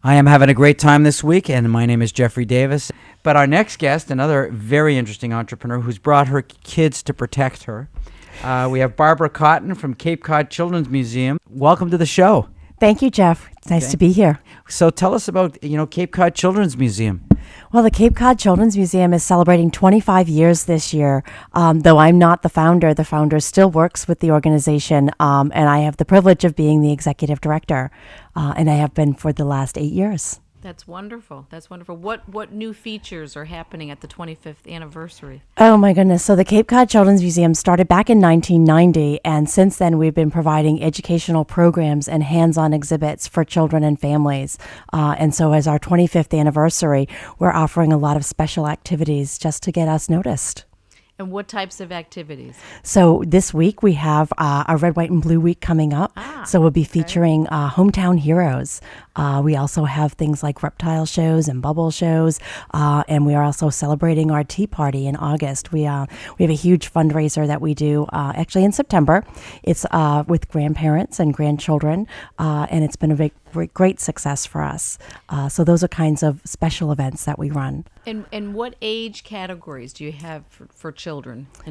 I am having a great time this week, and my name is Jeffrey Davis. But our next guest, another very interesting entrepreneur who's brought her kids to protect her. We have Barbara Cotton from Cape Cod Children's Museum. Welcome to the show. Thank you, Jeff. It's nice to be here. So tell us about, Cape Cod Children's Museum. Well, the Cape Cod Children's Museum is celebrating 25 years this year. Though I'm not the founder still works with the organization, and I have the privilege of being the executive director, and I have been for the last 8 years. That's wonderful. That's wonderful. What new features are happening at the 25th anniversary? Oh my goodness. So the Cape Cod Children's Museum started back in 1990, and since then we've been providing educational programs and hands-on exhibits for children and families. And so as our 25th anniversary, we're offering a lot of special activities just to get us noticed. And what types of activities? So this week we have our Red, White, and Blue Week coming up. So we'll be featuring hometown heroes. We also have things like reptile shows and bubble shows. And we are also celebrating our Tea Party in August. We have a huge fundraiser that we do actually in September. It's with grandparents and grandchildren. And it's been a great success for us. So those are kinds of special events that we run. And what age categories do you have for children?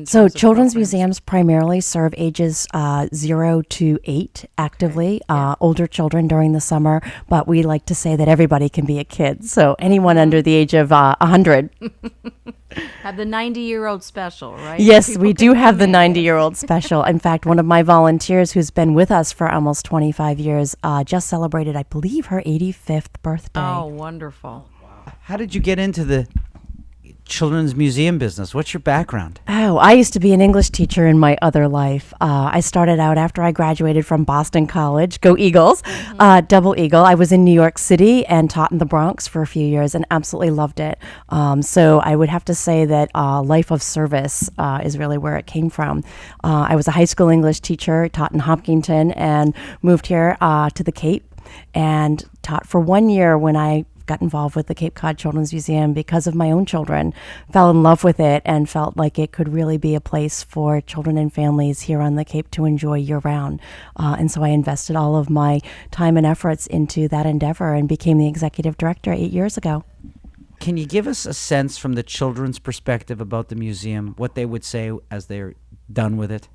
So children's museums primarily serve ages 0 to 8 actively, older children during the summer, but we like to say that everybody can be a kid. So anyone under the age of 100. Have the 90-year-old special, right? Yes, People we do have the 90-year-old special. In fact, one of my volunteers who's been with us for almost 25 years just celebrated, I believe, her 85th birthday. Oh, wonderful. How did you get into the children's museum business? What's your background? Oh, I used to be an English teacher in my other life. I started out after I graduated from Boston College. Go Eagles. Double Eagle. I was in New York City and taught in the Bronx for a few years and absolutely loved it. So I would have to say that life of service is really where it came from. I was a high school English teacher, taught in Hopkinton, and moved here to the Cape and taught for 1 year when I got involved with the Cape Cod Children's Museum because of my own children, fell in love with it and felt like it could really be a place for children and families here on the Cape to enjoy year-round. And so I invested all of my time and efforts into that endeavor and became the executive director 8 years ago. Can you give us a sense from the children's perspective about the museum, what they would say as they're done with it?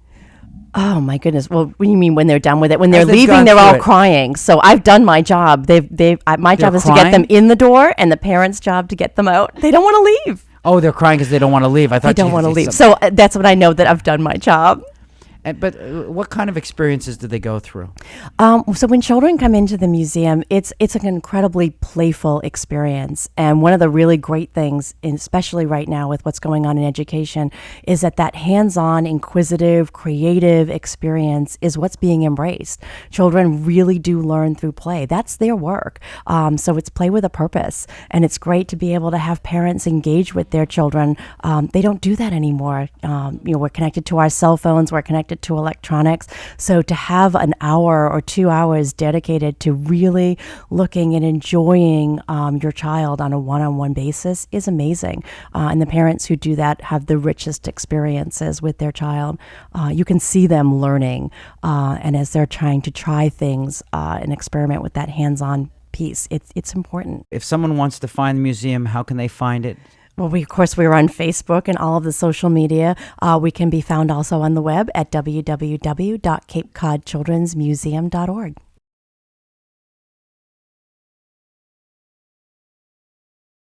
Oh my goodness! Well, what do you mean when they're done with it? When they're As they've leaving, gone they're through all it. crying. So I've done my job. My job is to get them crying? in the door, and the parents' job to get them out. They don't want to leave. Oh, they're crying because they don't want to leave. I thought They don't you- want to you leave. said- So that's what I know that I've done my job. But what kind of experiences do they go through? So when children come into the museum, it's an incredibly playful experience. And one of the really great things, especially right now with what's going on in education, is that hands-on, inquisitive, creative experience is what's being embraced. Children really do learn through play. That's their work. So it's play with a purpose. And it's great to be able to have parents engage with their children. They don't do that anymore. We're connected to our cell phones. We're connected to electronics. So to have an hour or 2 hours dedicated to really looking and enjoying your child on a one-on-one basis is amazing. And the parents who do that have the richest experiences with their child. You can see them learning. And as they're trying to try things and experiment with that hands-on piece, it's important. If someone wants to find the museum, how can they find it? Well, we're on Facebook and all of the social media. We can be found also on the web at www.capecodchildrensmuseum.org.